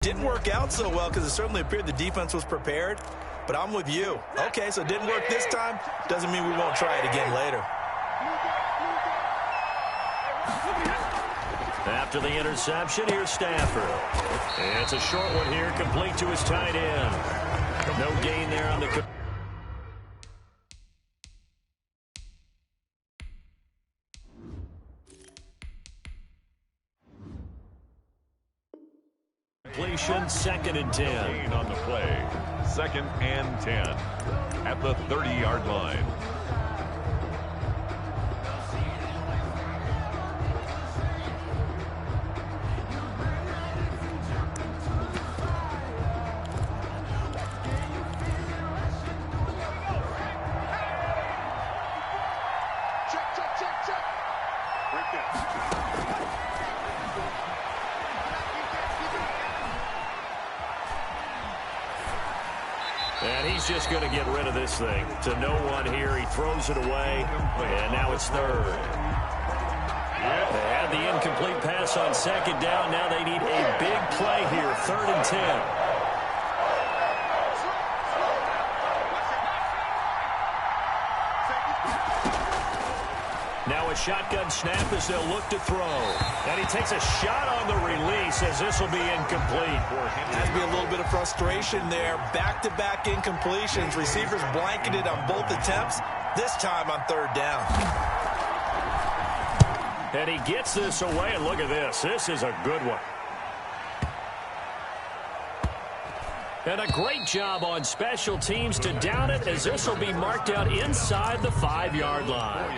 Didn't work out so well because it certainly appeared the defense was prepared, but I'm with you. Okay, so it didn't work this time. Doesn't mean we won't try it again later. After the interception, here's Stafford. And it's a short one here, complete to his tight end. No gain there on the... Completion, 2nd and 10. Gain on the play. 2nd and 10 at the 30-yard line. And he's just going to get rid of this thing. To no one here. He throws it away. And now it's 3rd. They had the incomplete pass on 2nd down. Now they need a big play here. 3rd and 10. Now a shotgun snap as they'll look to throw. And he takes a shot on the release as this will be incomplete. Has to be a little bit of frustration there. Back-to-back incompletions. Receivers blanketed on both attempts. This time on 3rd down. And he gets this away, and look at this. This is a good one. And a great job on special teams to down it as this will be marked out inside the 5-yard line.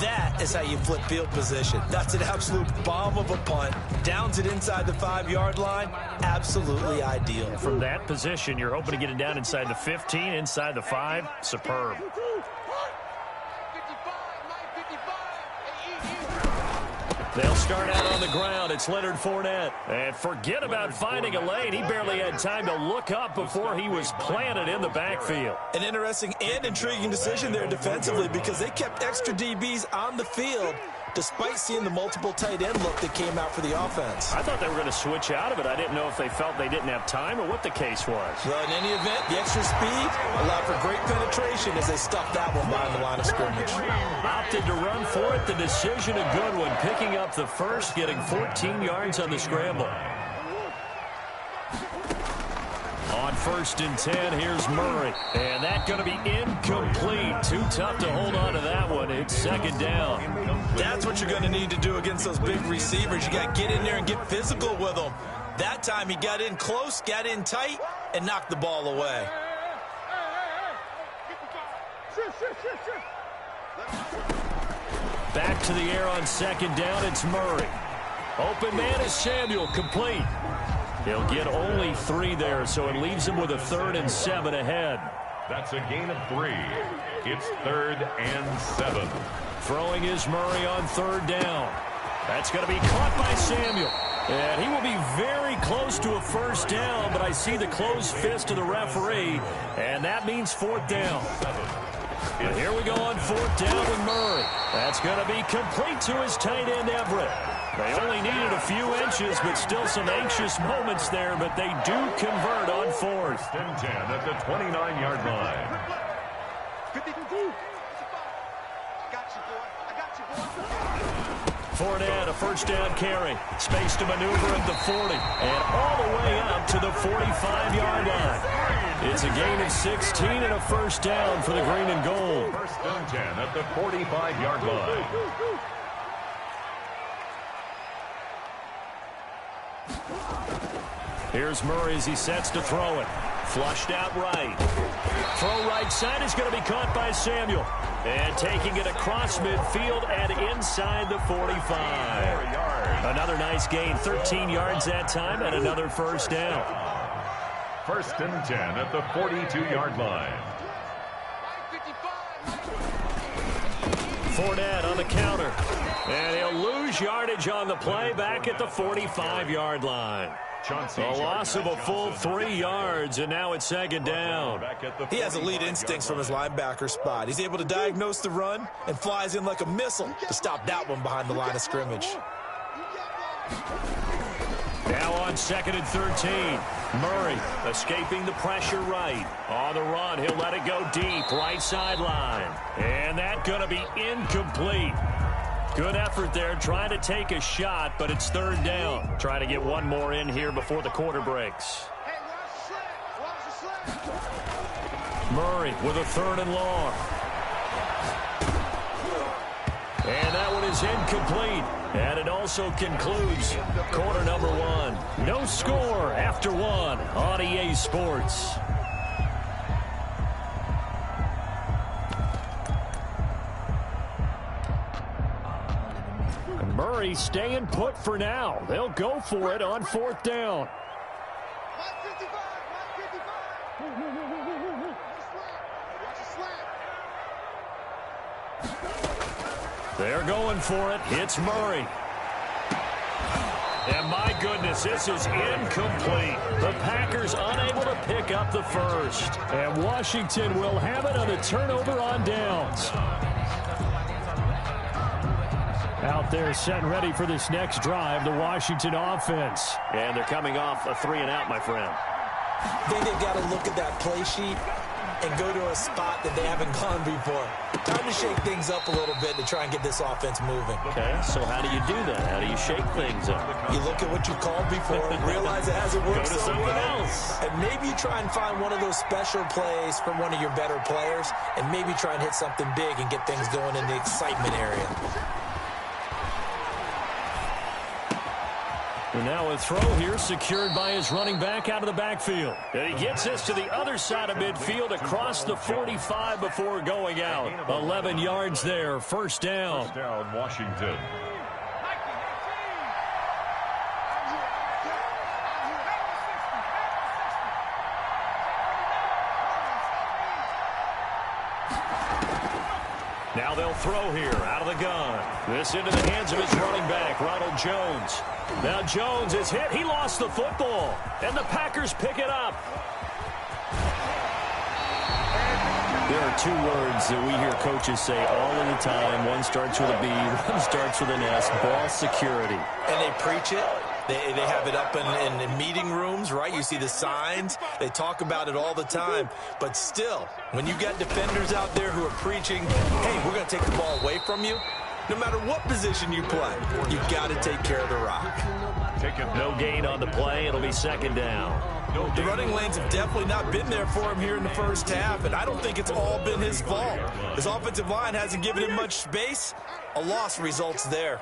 That is how you flip field position. That's an absolute bomb of a punt. Downs it inside the 5-yard line. Absolutely ideal. From that position, you're hoping to get it down inside the 15, inside the 5. Superb. They'll start out on the ground. It's Leonard Fournette. And forget about finding a lane. He barely had time to look up before he was planted in the backfield. An interesting and intriguing decision there defensively because they kept extra DBs on the field despite seeing the multiple tight end look that came out for the offense. I thought they were going to switch out of it. I didn't know if they felt they didn't have time or what the case was. Well, in any event, the extra speed allowed for great penetration as they stuffed that one behind the line of scrimmage. Opted to run for it. The decision a good one. Picking up the first, getting 14 yards on the scramble. On 1st and 10, here's Murray. And that's going to be incomplete. Too tough to hold on to that one. It's 2nd down. That's what you're going to need to do against those big receivers. You got to get in there and get physical with them. That time he got in close, got in tight, and knocked the ball away. Back to the air on 2nd down. It's Murray. Open man is Samuel. Complete. He'll get only 3 there, so it leaves him with a 3rd and 7 ahead. That's a gain of 3. It's 3rd and 7. Throwing is Murray on 3rd down. That's going to be caught by Samuel. And he will be very close to a 1st down, but I see the closed fist of the referee, and that means 4th down. And here we go on 4th down with Murray. That's going to be complete to his tight end, Everett. They only needed a few inches, but still some anxious moments there, but they do convert on 4th. 1st and 10 at the 29-yard line. Fournette, a 1st down carry. Space to maneuver at the 40. And all the way up to the 45-yard line. It's a gain of 16 and a 1st down for the green and gold. 1st and 10 at the 45-yard line. Here's Murray as he sets to throw it. Flushed out right. Throw right side is going to be caught by Samuel. And taking it across midfield and inside the 45. Another nice gain, 13 yards that time, and another 1st down. 1st and 10 at the 42-yard line. Fournette on the counter. And he'll lose yardage on the play back at the 45-yard line. A loss of a full 3 yards, and now it's 2nd down. He has elite instincts from his linebacker spot. He's able to diagnose the run and flies in like a missile to stop that one behind the line of scrimmage. Now Now on 2nd and 13. Murray escaping the pressure right. On the run, he'll let it go deep, right sideline. And that's going to be incomplete. Good effort there, trying to take a shot, but it's 3rd down. Trying to get one more in here before the quarter breaks. Murray with a 3rd and long. And that one is incomplete. And it also concludes quarter number 1. No score after 1 on EA Sports. Murray staying put for now. They'll go for it on 4th down. They're going for it. It's Murray. And my goodness, this is incomplete. The Packers unable to pick up the first. And Washington will have it on a turnover on downs. Out there set and ready for this next drive, the Washington offense. And they're coming off a 3-and-out, my friend. I think they've got to look at that play sheet and go to a spot that they haven't gone before. Time to shake things up a little bit to try and get this offense moving. Okay, so how do you do that? How do you shake things up? You look at what you called before, realize it hasn't worked Go to so something well, else. and maybe you try and find one of those special plays from one of your better players, and maybe try and hit something big and get things going in the excitement area. And now a throw here secured by his running back out of the backfield. And he gets this to the other side of midfield across the 45 before going out. 11 yards there, 1st down. 1st down, Washington. Now they'll throw here out of the gun. This into the hands of his running back, Ronald Jones. Now Jones is hit. He lost the football. And the Packers pick it up. There are 2 words that we hear coaches say all of the time. One starts with a B, one starts with an S. Ball security. And they preach it. They have it up in meeting rooms, right? You see the signs. They talk about it all the time. But still, when you got defenders out there who are preaching, hey, we're going to take the ball away from you, no matter what position you play, you've got to take care of the rock. No gain on the play. It'll be 2nd down. The running lanes have definitely not been there for him here in the first half, and I don't think it's all been his fault. His offensive line hasn't given him much space. A loss results there.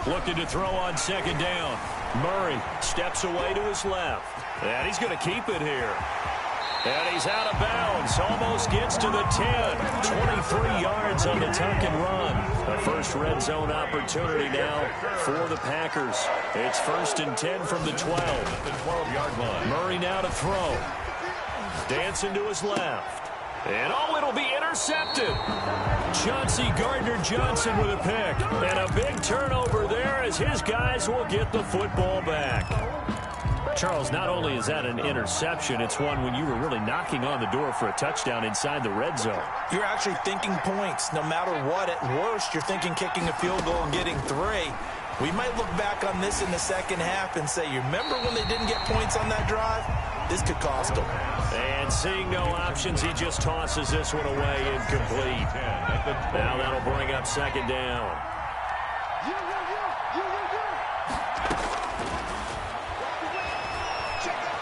Looking to throw on 2nd down. Murray steps away to his left. And he's going to keep it here. And he's out of bounds. Almost gets to the 10. 23 yards on the tuck and run. The first red zone opportunity now for the Packers. It's 1st and 10 from the 12. The 12-yard line. Murray now to throw. Dancing to his left. And it'll be intercepted. Chauncey Gardner-Johnson with a pick. And a big turnover there as his guys will get the football back. Charles, not only is that an interception, it's one when you were really knocking on the door for a touchdown inside the red zone. You're actually thinking points. No matter what, at worst, you're thinking kicking a field goal and getting 3. We might look back on this in the second half and say, you remember when they didn't get points on that drive? This could cost them. And seeing no options, he just tosses this one away incomplete. Now that'll bring up 2nd down.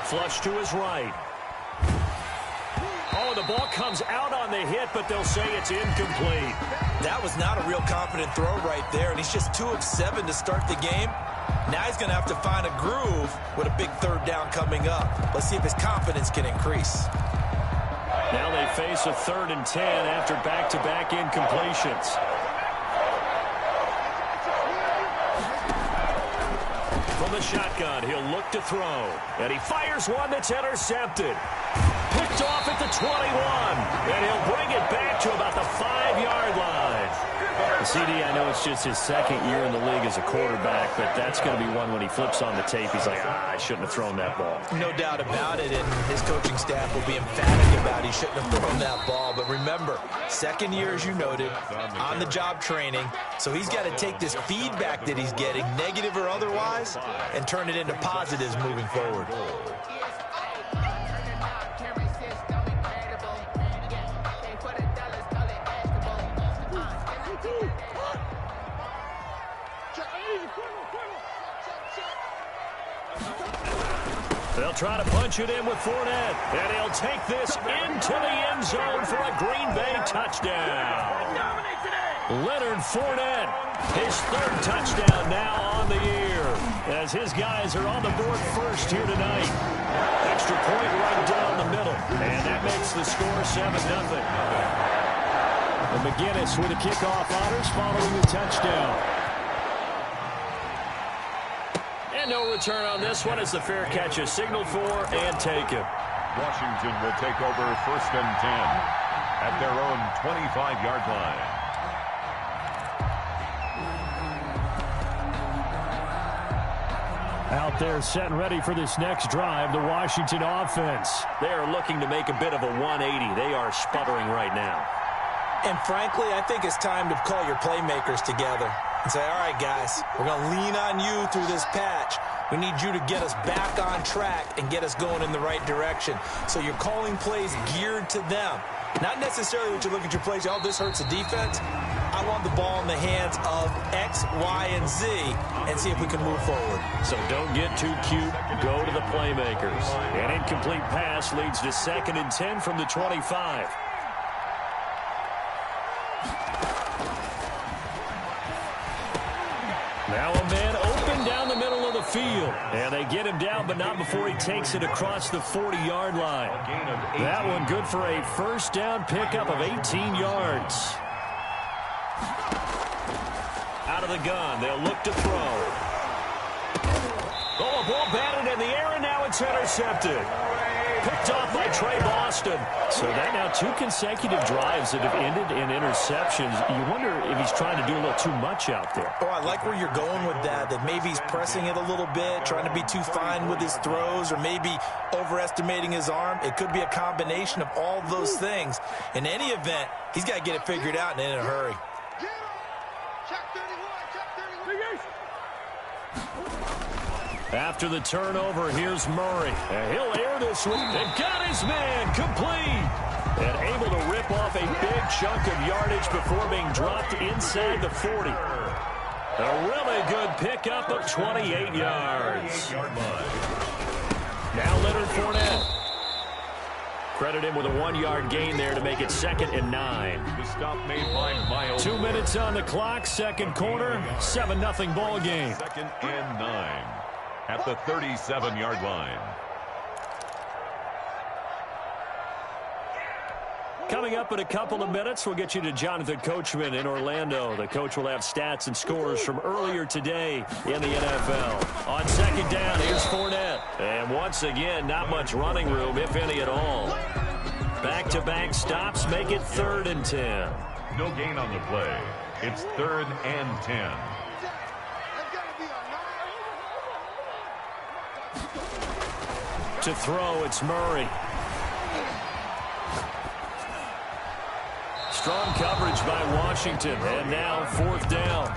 Flush to his right. Oh, the ball comes out on the hit, but they'll say it's incomplete. That was not a real confident throw right there, and he's just 2 of 7 to start the game. Now he's going to have to find a groove with a big 3rd down coming up. Let's see if his confidence can increase. Now they face a 3rd and 10 after back-to-back incompletions. From the shotgun, he'll look to throw. And he fires one that's intercepted. Picked off at the 21. And he'll bring it back to about the 5-yard line. The CD, I know it's just his second year in the league as a quarterback, but that's going to be one when he flips on the tape, he's like, I shouldn't have thrown that ball. No doubt about it, and his coaching staff will be emphatic about he shouldn't have thrown that ball. But remember, second year, as you noted, on-the-job training, so he's got to take this feedback that he's getting, negative or otherwise, and turn it into positives moving forward. They'll try to punch it in with Fournette, and he'll take this into the end zone for a Green Bay touchdown. Leonard Fournette, his third touchdown now on the year, as his guys are on the board first here tonight. Extra point right down the middle, and that makes the score 7-0. And McGinnis with a kickoff honors following the touchdown. And no return on this one as the fair catch is signaled for and taken. Washington will take over 1st and 10 at their own 25-yard line. Out there set and ready for this next drive, the Washington offense. They are looking to make a bit of a 180. They are sputtering right now. And frankly, I think it's time to call your playmakers together and say, all right, guys, we're going to lean on you through this patch. We need you to get us back on track and get us going in the right direction. So you're calling plays geared to them. Not necessarily what you look at your plays, oh, this hurts the defense. I want the ball in the hands of X, Y, and Z and see if we can move forward. So don't get too cute. Go to the playmakers. An incomplete pass leads to 2nd and 10 from the 25. Now a man open down the middle of the field. And they get him down, but not before he takes it across the 40-yard line. That one good for a first down pickup of 18 yards. Out of the gun, they'll look to throw. Oh, a ball batted in the air, and now it's intercepted. Picked off by Trey Boston. So that now 2 consecutive drives that have ended in interceptions. You wonder if he's trying to do a little too much out there. Oh, I like where you're going with that maybe he's pressing it a little bit, trying to be too fine with his throws, or maybe overestimating his arm. It could be a combination of all those things. In any event, he's got to get it figured out and in a hurry. After the turnover, here's Murray. And he'll air this one. They've got his man complete. And able to rip off a big chunk of yardage before being dropped inside the 40. A really good pickup of 28 yards. Now Leonard Fournette. Credit him with a 1-yard gain there to make it 2nd and 9. The stop made by Miles. 2 minutes on the clock, second quarter, 7-0 ball game. 2nd and 9 at the 37-yard line. Coming up in a couple of minutes, we'll get you to Jonathan Coachman in Orlando. The coach will have stats and scores from earlier today in the NFL. On 2nd down, here's Fournette. And once again, not much running room, if any at all. Back-to-back stops make it 3rd and 10. No gain on the play. It's 3rd and 10. To throw, it's Murray. Strong coverage by Washington, and now 4th down.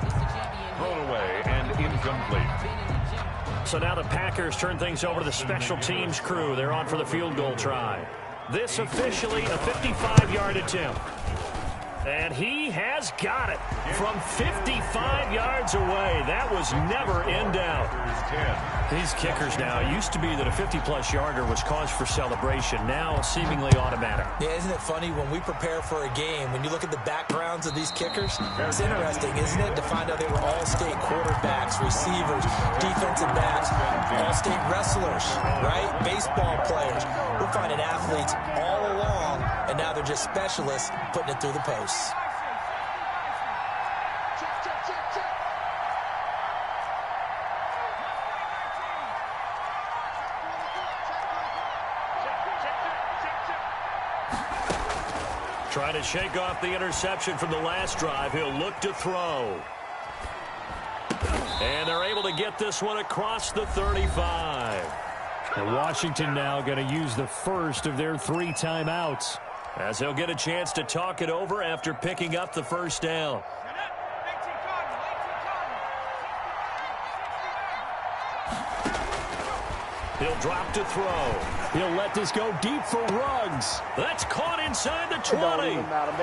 Thrown away and incomplete. So now the Packers turn things over to the special teams crew. They're on for the field goal try. This officially a 55-yard attempt. And he has got it from 55 yards away. That was never in doubt. These kickers now, it used to be that a 50-plus yarder was cause for celebration. Now seemingly automatic. Yeah, isn't it funny when we prepare for a game, when you look at the backgrounds of these kickers, it's interesting, isn't it, to find out they were all-state quarterbacks, receivers, defensive backs, all-state wrestlers, right? Baseball players. We're finding athletes all along, and now they're just specialists putting it through the posts. Trying to shake off the interception from the last drive. He'll look to throw. And they're able to get this one across the 35. And Washington now going to use the first of their 3 timeouts, as he'll get a chance to talk it over after picking up the first down. He'll drop to throw. He'll let this go deep for Ruggs. That's caught inside the 20.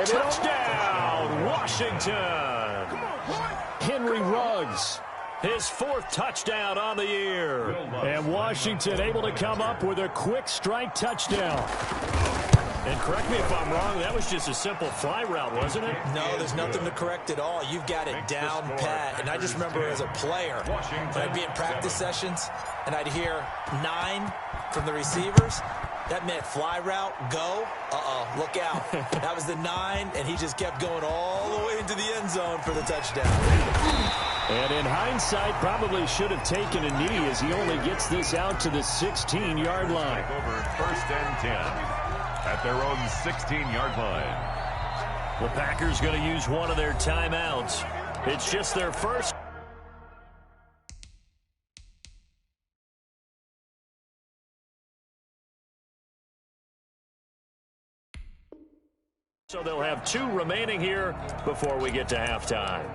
Touchdown, Washington. Henry Ruggs. His 4th touchdown on the year. And Washington able to come up with a quick strike touchdown. And correct me if I'm wrong, that was just a simple fly route, wasn't it? No, there's nothing to correct at all. You've got it down pat. And I just remember as a player, when I'd be in practice sessions, and I'd hear 9 from the receivers, that meant fly route, go, look out. That was the 9, and he just kept going all the way into the end zone for the touchdown. And in hindsight, probably should have taken a knee as he only gets this out to the 16-yard line. Over 1st and 10 at their own 16-yard line. The Packers going to use one of their timeouts. It's just their first. So they'll have 2 remaining here before we get to halftime.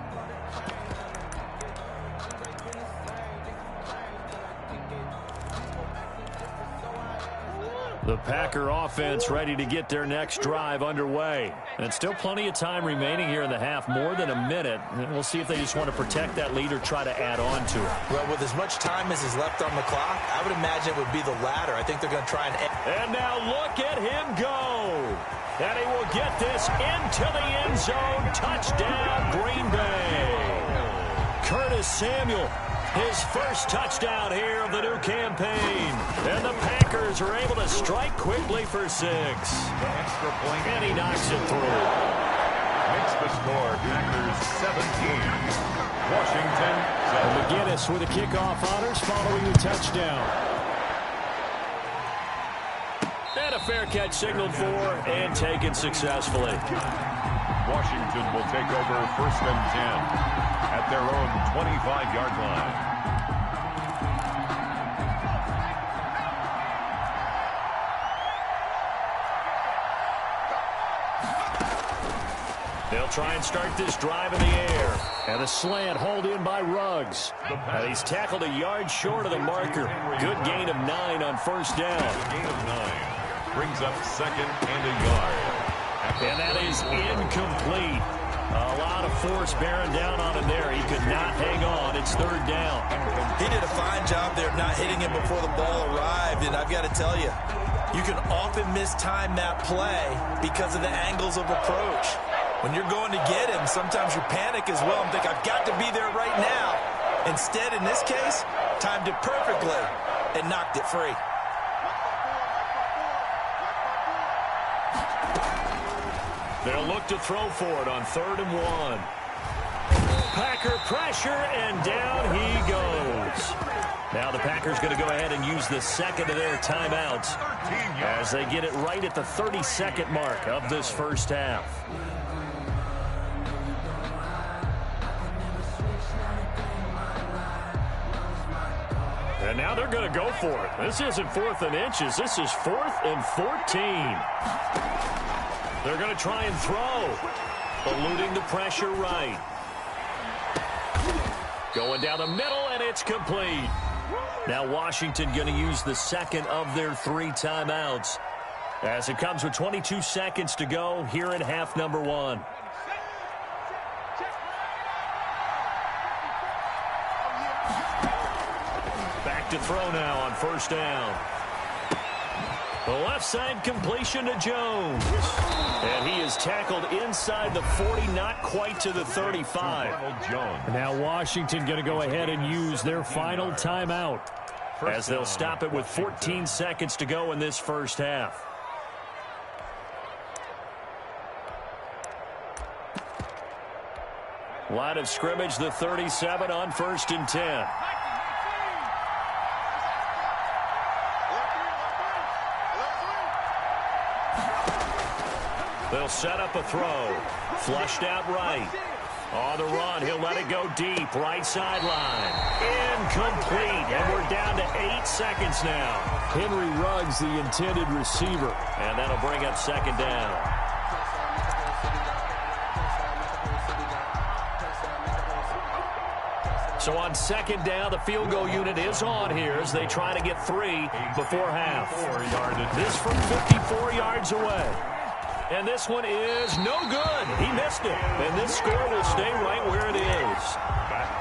The Packer offense ready to get their next drive underway. And still plenty of time remaining here in the half, more than a minute. And we'll see if they just want to protect that lead or try to add on to it. Well, with as much time as is left on the clock, I would imagine it would be the latter. I think they're going to try and... And now look at him go. And he will get this into the end zone. Touchdown, Green Bay. Curtis Samuel, his first touchdown here of the new campaign. And the Packers are able to strike quickly for 6. Extra point. And he knocks it through. Makes the score Packers 17. Washington 7. McGinnis with the kickoff honors following the touchdown. And a fair catch signaled for and taken successfully. Washington will take over 1st and 10 at their own 25-yard line. They'll try and start this drive in the air. And a slant hauled in by Ruggs. And he's tackled a yard short of the marker. Good gain of 9 on 1st down. Gain of 9 brings up 2nd and a yard. And that is incomplete. A lot of force bearing down on him there. He could not hang on. It's 3rd down. He did a fine job there of not hitting him before the ball arrived. And I've got to tell you, you can often mistime that play because of the angles of approach. When you're going to get him, sometimes you panic as well and think, I've got to be there right now. Instead, in this case, timed it perfectly and knocked it free. They'll look to throw for it on 3rd and 1. Packer pressure, and down he goes. Now the Packers going to go ahead and use the 2nd of their timeouts as they get it right at the 32nd mark of this first half. And now they're going to go for it. This isn't 4th and inches. This is 4th and 14. They're going to try and throw. Eluding the pressure right. Going down the middle, and it's complete. Now Washington going to use the 2nd of their 3 timeouts as it comes with 22 seconds to go here in half number 1. Back to throw now on 1st down. The left side completion to Jones. And he is tackled inside the 40, not quite to the 35. Now Washington going to go ahead and use their final timeout as they'll stop it with 14 seconds to go in this first half. Line of scrimmage, the 37 on 1st and 10. They'll set up a throw. Flushed out right. On the run, he'll let it go deep. Right sideline. Incomplete. And we're down to 8 seconds now. Henry Ruggs, the intended receiver. And that'll bring up second down. So on second down, the field goal unit is on here as they try to get 3 before half. This from 54 yards away. And this one is no good. He missed it. And this score will stay right where it is.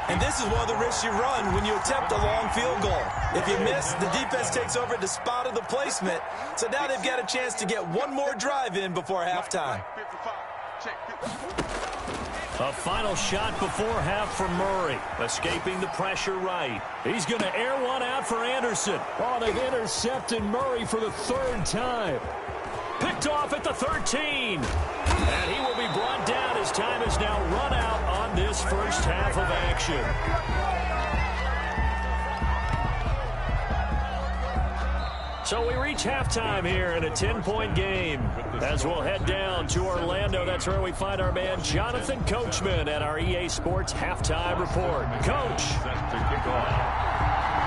And this is one of the risks you run when you attempt a long field goal. If you miss, the defense takes over at the spot of the placement. So now they've got a chance to get one more drive in before halftime. A final shot before half for Murray. Escaping the pressure right. He's going to air one out for Anderson. Oh, they've intercepted Murray for the 3rd time. Picked off at the 13. And he will be brought down as time is now run out on this first half of action. So we reach halftime here in a 10-point game. As we'll head down to Orlando, that's where we find our man Jonathan Coachman at our EA Sports Halftime Report. Coach. Set to kick off.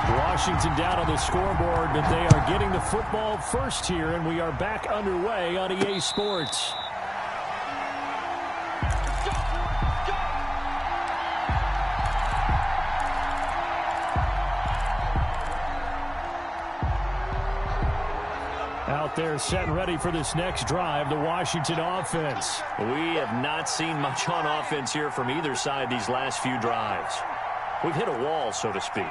Washington down on the scoreboard, but they are getting the football first here, and we are back underway on EA Sports. Out there set and ready for this next drive, the Washington offense. We have not seen much on offense here from either side these last few drives. We've hit a wall, so to speak.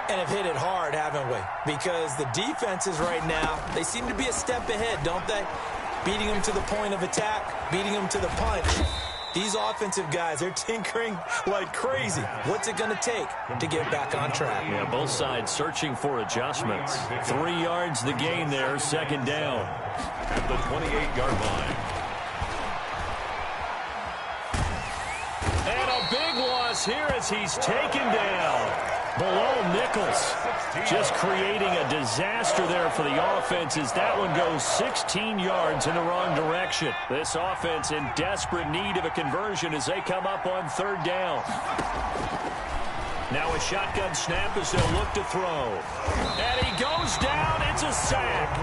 And have hit it hard, haven't we? Because the defenses right now, they seem to be a step ahead, don't they? Beating them to the point of attack, beating them to the punch. These offensive guys, they're tinkering like crazy. What's it going to take to get back on track? Yeah, both sides searching for adjustments. 3 yards the gain there, second down. At the 28-yard line. And a big loss here as he's taken down. Below Nichols, just creating a disaster there for the offense as that one goes 16 yards in the wrong direction. This offense in desperate need of a conversion as they come up on 3rd down. Now a shotgun snap as they'll look to throw. And he goes down. It's a sack.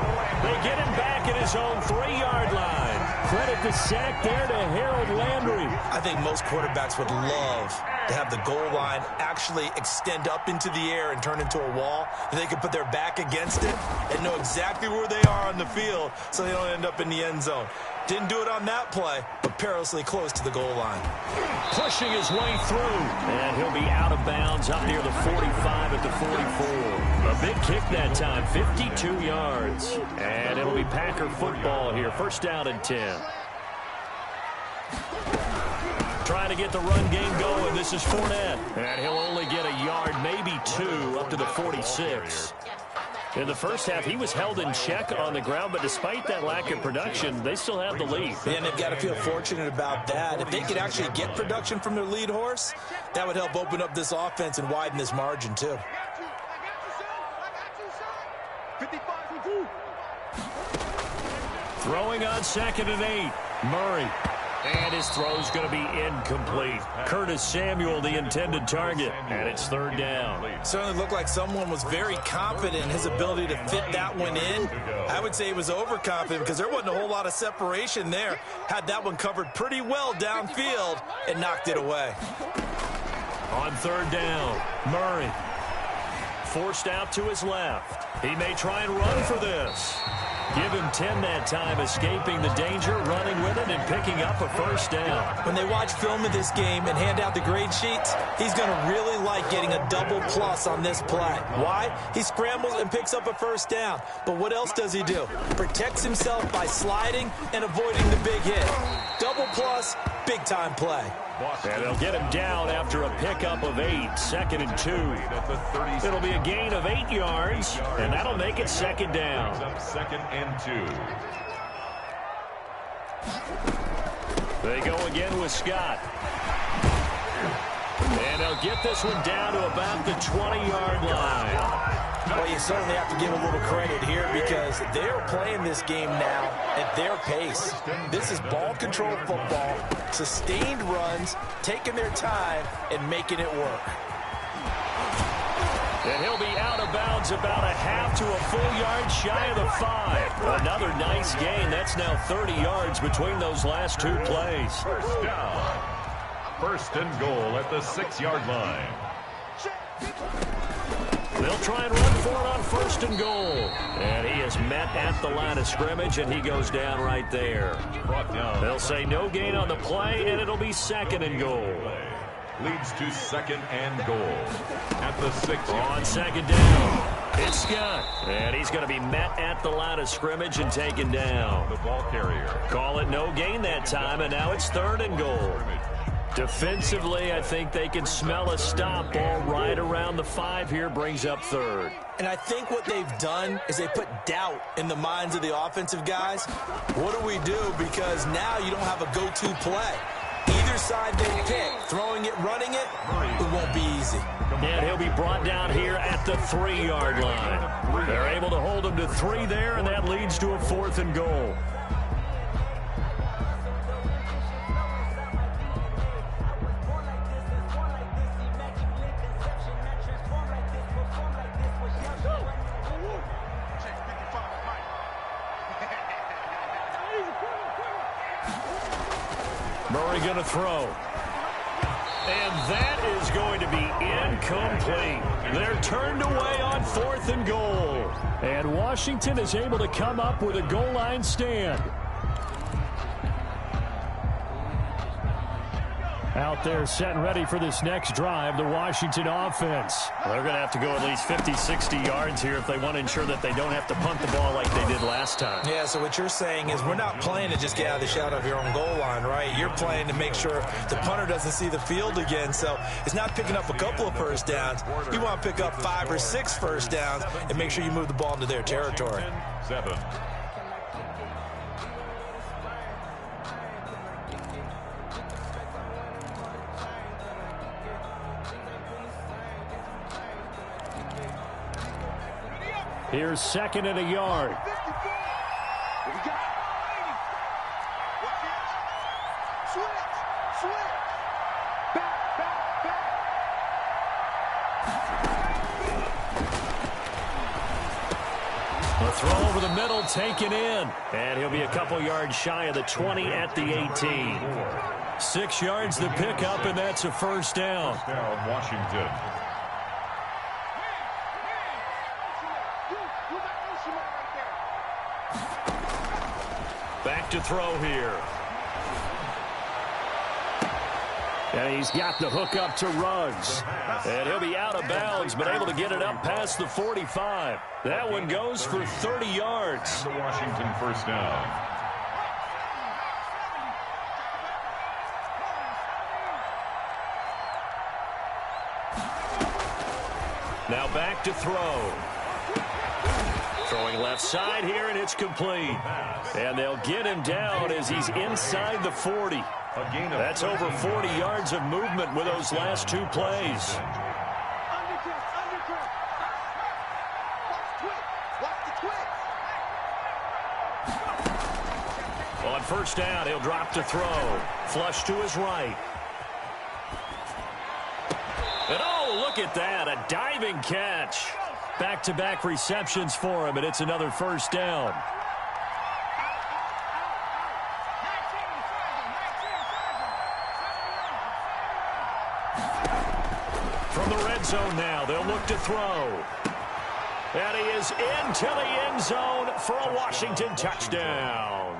They get him back at his own 3-yard line. Credit the sack there to Harold Landry. I think most quarterbacks would love to have the goal line actually extend up into the air and turn into a wall. And they can put their back against it and know exactly where they are on the field so they don't end up in the end zone. Didn't do it on that play, but perilously close to the goal line. Pushing his way through. And he'll be out of bounds up near the 45 at the 44. A big kick that time, 52 yards. And it'll be Packer football here. First down and 10. Trying to get the run game going. This is Fournette. And he'll only get a yard, maybe 2, up to the 46. In the first half, he was held in check on the ground, but despite that lack of production, they still have the lead. And they've got to feel fortunate about that. If they could actually get production from their lead horse, that would help open up this offense and widen this margin, too. Throwing on 2nd and 8. Murray. And his throw's going to be incomplete. Curtis Samuel, the intended target. And it's 3rd down. Certainly looked like someone was very confident in his ability to fit that one in. I would say he was overconfident because there wasn't a whole lot of separation there. Had that one covered pretty well downfield and knocked it away. On 3rd down, Murray. Forced out to his left. He may try and run for this. Give him 10 that time, escaping the danger, running with it, and picking up a first down. When they watch film of this game and hand out the grade sheets, he's going to really like getting a double plus on this play. Why? He scrambles and picks up a first down. But what else does he do? Protects himself by sliding and avoiding the big hit. Double plus, big-time play. And they'll get him down after a pickup of 8, 2nd and 2. It'll be a gain of 8 yards, and that'll make it 2nd down. 2nd and 2. They go again with Scott. And they'll get this one down to about the 20-yard line. Well, you certainly have to give a little credit here because they're playing this game now at their pace. This is ball control football, sustained runs, taking their time, and making it work. And he'll be out of bounds about a half to a full yard shy of the 5. Another nice gain. That's now 30 yards between those last two plays. First down. First and goal at the 6-yard line. They'll try and run for it on first and goal. And he is met at the line of scrimmage, and he goes down right there. Brought down. They'll say no gain on the play, and it'll be second and goal. Leads to second and goal at the 6. On second down, it's Scott. And he's going to be met at the line of scrimmage and taken down. The ball carrier. Call it no gain that time, and now it's third and goal. Defensively, I think they can smell a stop ball right around the 5 here, brings up third. And I think what they've done is they put doubt in the minds of the offensive guys. What do we do? Because now you don't have a go-to play. Either side they pick, throwing it, running it, it won't be easy. And he'll be brought down here at the 3-yard line. They're able to hold him to 3 there, and that leads to a fourth and goal. Murray going to throw. And that is going to be incomplete. They're turned away on fourth and goal. And Washington is able to come up with a goal line stand. Out there set and ready for this next drive, the Washington offense. They're going to have to go at least 50, 60 yards here if they want to ensure that they don't have to punt the ball like they did last time. Yeah, so what you're saying is we're not playing to just get out of the shadow of your own goal line, right? You're playing to make sure the punter doesn't see the field again. So it's not picking up a couple of first downs. You want to pick up 5 or 6 first downs and make sure you move the ball into their territory. 7. Here's second and a yard. A throw over the middle taken in. And he'll be a couple yards shy of the 20 at the 18. 6 yards to pick up, and that's a first down. First down, Washington. Back to throw here. And he's got the hook up to Ruggs. And he'll be out of bounds, but able to get it up past the 45. That one goes for 30 yards. The Washington first down. Now back to throw. Throwing left side here, and it's complete. And they'll get him down as he's inside the 40. That's over 40 yards of movement with those last 2 plays. On first down, he'll drop to throw. Flush to his right. And oh, look at that, a diving catch. Back-to-back receptions for him, and it's another first down. From the red zone now, they'll look to throw. And he is into the end zone for a Washington touchdown.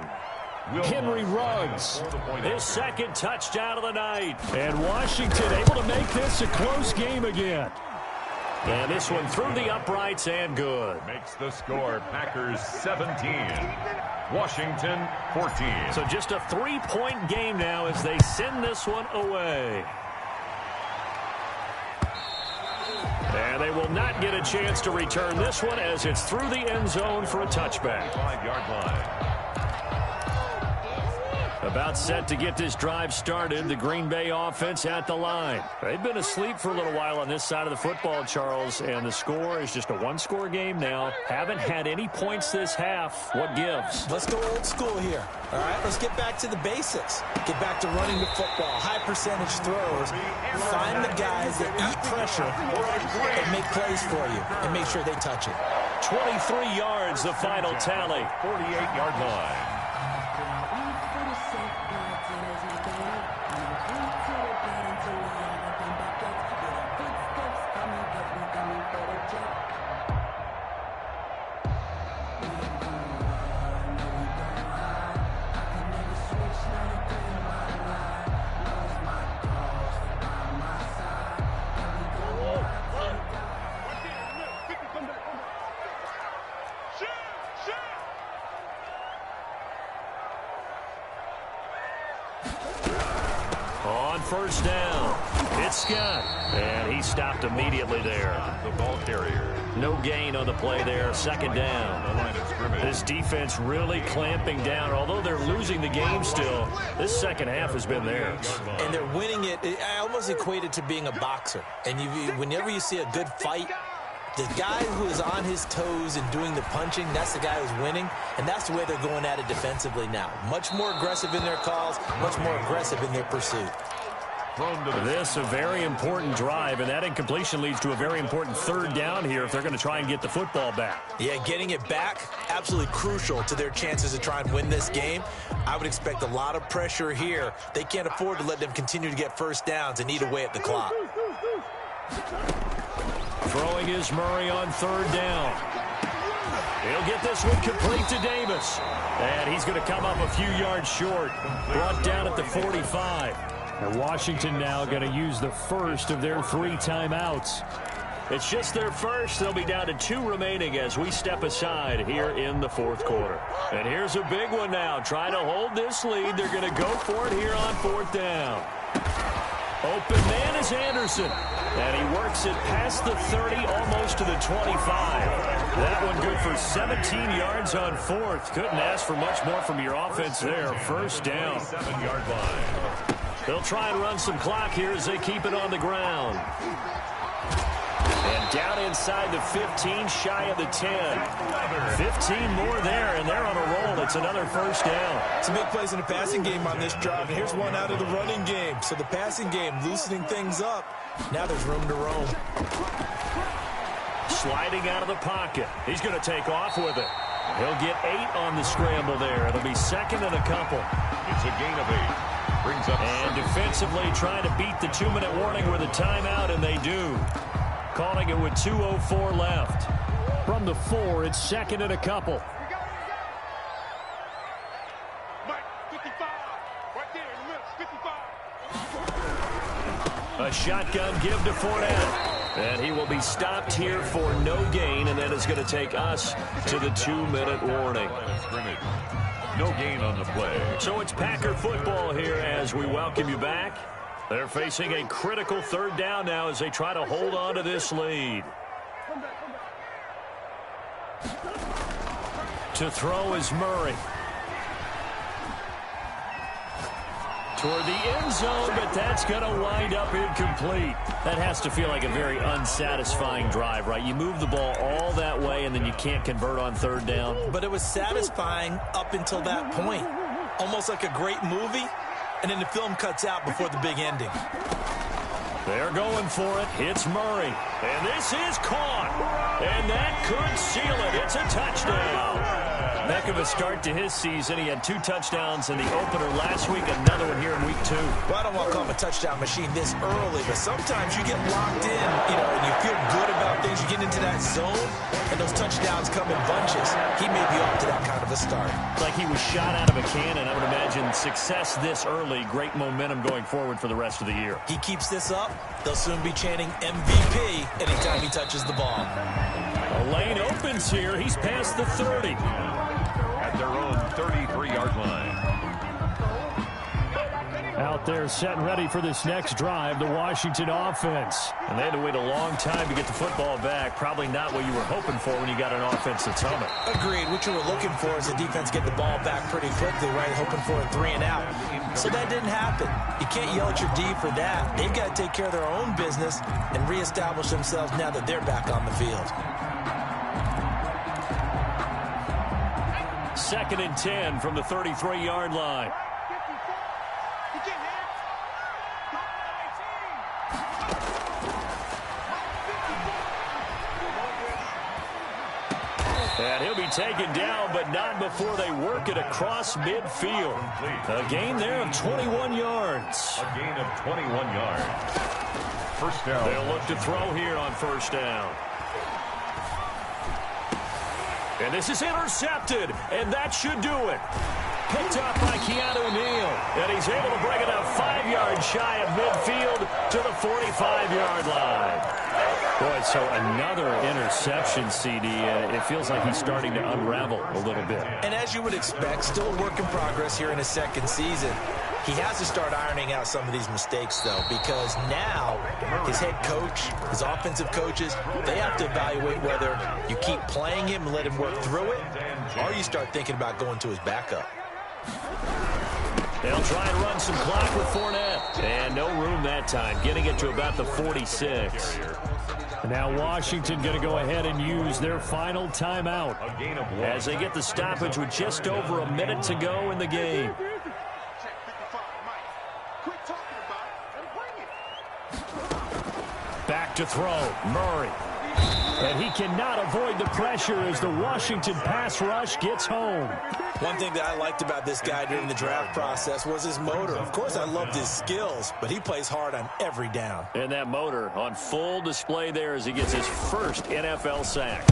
Henry Ruggs, his second touchdown of the night. and Washington able to make this a close game again. And this one through the uprights and good. Makes the score Packers 17. Washington 14. So just a 3-point game now as they send this one away. And they will not get a chance to return this one as it's through the end zone for a touchback. 5-yard line. About set to get this drive started. The Green Bay offense at the line. They've been asleep for a little while on this side of the football, Charles, and the score is just a one-score game now. Haven't had any points this half. What gives? Let's go old school here. All right, let's get back to the basics. Get back to running the football, high percentage throws. Find the guys that eat pressure and make plays for you and make sure they touch it. 23 yards, the final tally. 48-yard line. On first down, it's Scott, and he stopped immediately there. The ball carrier. No gain on the play there, second down. This defense really clamping down. Although they're losing the game still, this second half has been theirs. And they're winning it. I almost equate it to being a boxer. And whenever you see a good fight, the guy who is on his toes and doing the punching, that's the guy who's winning. And that's the way they're going at it defensively now. Much more aggressive in their calls, much more aggressive in their pursuit. This a very important drive, and that incompletion leads to a very important third down here if they're going to try and get the football back. Yeah, getting it back, absolutely crucial to their chances to try and win this game. I would expect a lot of pressure here. They can't afford to let them continue to get first downs and eat away at the clock. Throwing is Murray on third down. He'll get this one complete to Davis. And he's going to come up a few yards short. Brought down at the 45. And Washington now going to use the first of their 3 timeouts. It's just their first. They'll be down to 2 remaining as we step aside here in the fourth quarter. And here's a big one now. Trying to hold this lead. They're going to go for it here on fourth down. Open man is Anderson. And he works it past the 30, almost to the 25. That one good for 17 yards on fourth. Couldn't ask for much more from your offense there. First down. 7-yard line. They'll try and run some clock here as they keep it on the ground. And down inside the 15, shy of the 10. 15 more there, and they're on a roll. It's another first down. Some big plays in the passing game on this drive, and here's one out of the running game. So the passing game loosening things up. Now there's room to roam. Sliding out of the pocket. He's going to take off with it. He'll get 8 on the scramble there. It'll be second and a couple. It's a gain of 8. Brings up and defensively trying to beat the 2-minute warning with a timeout, and they do. Calling it with 2:04 left. From the 4, it's second and a couple. A shotgun give to Fournette. And he will be stopped here for no gain, and that is going to take us to the 2-minute warning. No gain on the play. So it's Packer football here as we welcome you back. They're facing a critical third down now as they try to hold on to this lead. To throw is Murray. Toward the end zone, but that's going to wind up incomplete. That has to feel like a very unsatisfying drive, right? You move the ball all that way, and then you can't convert on third down. But it was satisfying up until that point. Almost like a great movie, and then the film cuts out before the big ending. They're going for it. It's Murray. And this is caught. And that could seal it. It's a touchdown. Heck of a start to his season. He had 2 touchdowns in the opener last week, another one here in week 2. Well, I don't want to call him a touchdown machine this early, but sometimes you get locked in, and you feel good about things. You get into that zone, and those touchdowns come in bunches. He may be off to that kind of a start. Like he was shot out of a cannon. I would imagine success this early, great momentum going forward for the rest of the year. He keeps this up, they'll soon be chanting MVP anytime he touches the ball. A lane opens here. He's past the 30. At their own 33-yard line. Out there set and ready for this next drive, the Washington offense. And they had to wait a long time to get the football back. Probably not what you were hoping for when you got an offense that's humming. Agreed. What you were looking for is the defense get the ball back pretty quickly, right? Hoping for a 3 and out. So that didn't happen. You can't yell at your D for that. They've got to take care of their own business and reestablish themselves now that they're back on the field. 2nd and 10 from the 33-yard line. And he'll be taken down, but not before they work it across midfield. A gain there of 21 yards. A gain of 21 yards. First down. They'll look to throw here on first down. And this is intercepted, and that should do it. Picked up by Keanu Neal, and he's able to bring it up 5 yards shy of midfield to the 45-yard line. Boy, so another interception, CD. It feels like he's starting to unravel a little bit. And as you would expect, still a work in progress here in his second season. He has to start ironing out some of these mistakes, though, because now his head coach, his offensive coaches, they have to evaluate whether you keep playing him and let him work through it, or you start thinking about going to his backup. They'll try and run some clock with Fournette. And no room that time, getting it to about the 46. Now Washington going to go ahead and use their final timeout as they get the stoppage with just over a minute to go in the game. Back to throw, Murray. And he cannot avoid the pressure as the Washington pass rush gets home. One thing that I liked about this guy during the draft process was his motor. Of course, I loved his skills, but he plays hard on every down. And that motor on full display there as he gets his first NFL sack.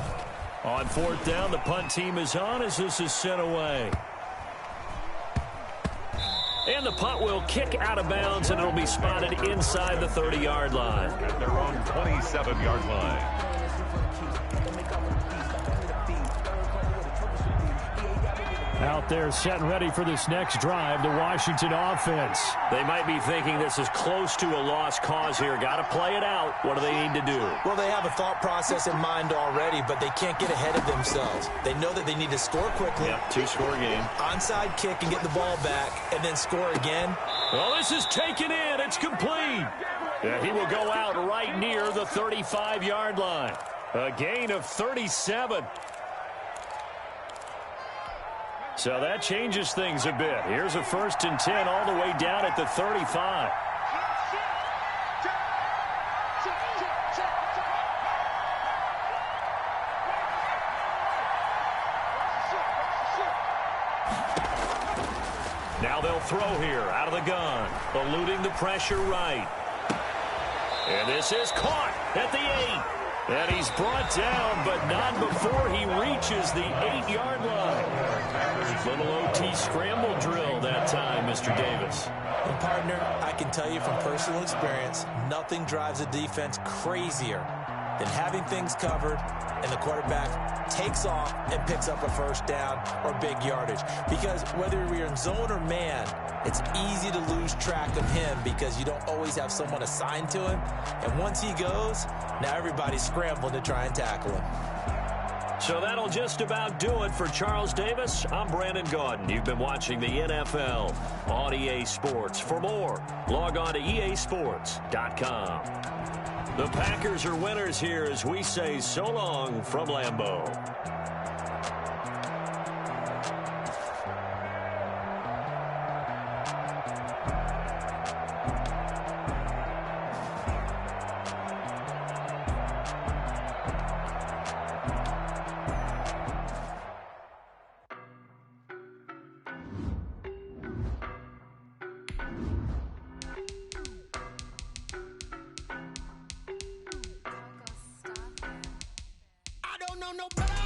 On 4th down, the punt team is on as this is sent away. And the punt will kick out of bounds, and it'll be spotted inside the 30-yard line. At their own 27-yard line. Out there set and ready for this next drive, the Washington offense. They might be thinking this is close to a lost cause here. Got to play it out. What do they need to do? Well, they have a thought process in mind already, but they can't get ahead of themselves. They know that they need to score quickly. Yep, 2-score game. Onside kick and get the ball back, and then score again. Well, this is taken in. It's complete. And he will go out right near the 35-yard line. A gain of 37. So that changes things a bit. Here's a 1st and 10 all the way down at the 35. Now they'll throw here out of the gun, eluding the pressure right. And this is caught at the 8. And he's brought down, but not before he reaches the 8-yard line. Little OT scramble drill that time, Mr. Davis. And partner, I can tell you from personal experience, nothing drives a defense crazier than having things covered and the quarterback takes off and picks up a 1st down or big yardage. Because whether you're in zone or man, it's easy to lose track of him because you don't always have someone assigned to him. And once he goes, now everybody's scrambling to try and tackle him. So that'll just about do it for Charles Davis. I'm Brandon Gaudin. You've been watching the NFL on EA Sports. For more, log on to easports.com. The Packers are winners here as we say so long from Lambeau. No, no, no.